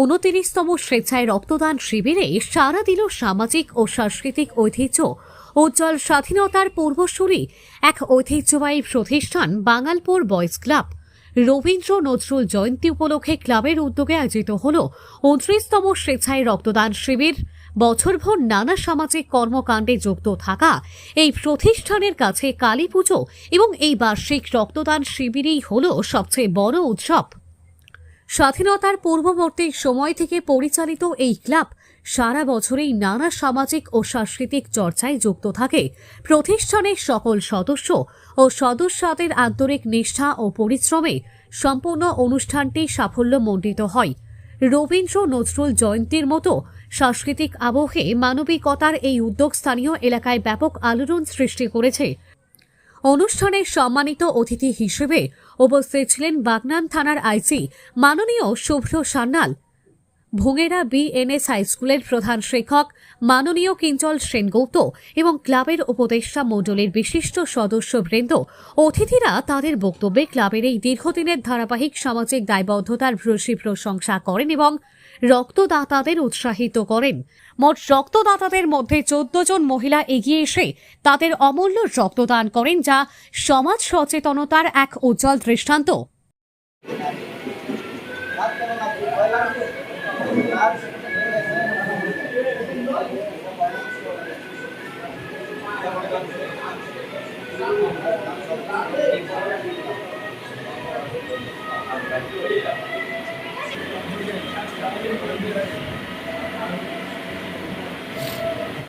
29তম স্বেচ্ছায় রক্তদান শিবিরে সাড়া দিল সামাজিক ও সাংস্কৃতিক ঐতিহ্য উজ্জ্বল স্বাধীনতার পূর্বসূরি এক ঐতিহ্যবাহী প্রতিষ্ঠান বাঙালপুর বয়েজ ক্লাব। রবীন্দ্র নজরুল জয়ন্তী উপলক্ষে ক্লাবের উদ্যোগে আয়োজিত হল 29তম স্বেচ্ছায় রক্তদান শিবির। বছরভর নানা সামাজিক কর্মকাণ্ডে যুক্ত থাকা এই প্রতিষ্ঠানের কাছে কালী পুজো এবং এই বার্ষিক রক্তদান শিবিরই হল সবচেয়ে বড় উৎসব। স্বাধীনতার পূর্ববর্তী সময় থেকে পরিচালিত এই ক্লাব সারা বছরেই নানা সামাজিক ও সাংস্কৃতিক চর্চায় যুক্ত থাকে। প্রতিষ্ঠানের সকল সদস্য ও সদস্যদের আন্তরিক নিষ্ঠা ও পরিশ্রমে সম্পূর্ণ অনুষ্ঠানটি সাফল্যমণ্ডিত হয়। রবীন্দ্র নজরুল জয়ন্তীর মতো সাংস্কৃতিক আবহে মানবিকতার এই উদ্যোগ স্থানীয় এলাকায় ব্যাপক আলোড়ন সৃষ্টি করেছে। অনুষ্ঠানের সম্মানিত অতিথি হিসেবে উপস্থিত ছিলেন বাগনান থানার আইসি মাননীয় শুভ্র সান্যাল, ভুঙেরা বিএনএস হাইস্কুলের প্রধান শিক্ষক মাননীয় কিঞ্জল সেনগুপ্ত এবং ক্লাবের উপদেষ্টা মণ্ডলীর বিশিষ্ট সদস্যবৃন্দ। অতিথিরা তাদের বক্তব্যে ক্লাবের এই দীর্ঘদিনের ধারাবাহিক সামাজিক দায়বদ্ধতার ভূয়সী প্রশংসা করেন এবং রক্তদাতাদের উৎসাহিত করেন। মোট রক্তদাতাদের মধ্যে 14 জন মহিলা এগিয়ে এসে তাদের অমূল্য রক্তদান করেন, যা সমাজ সচেতনতার এক উজ্জ্বল দৃষ্টান্ত।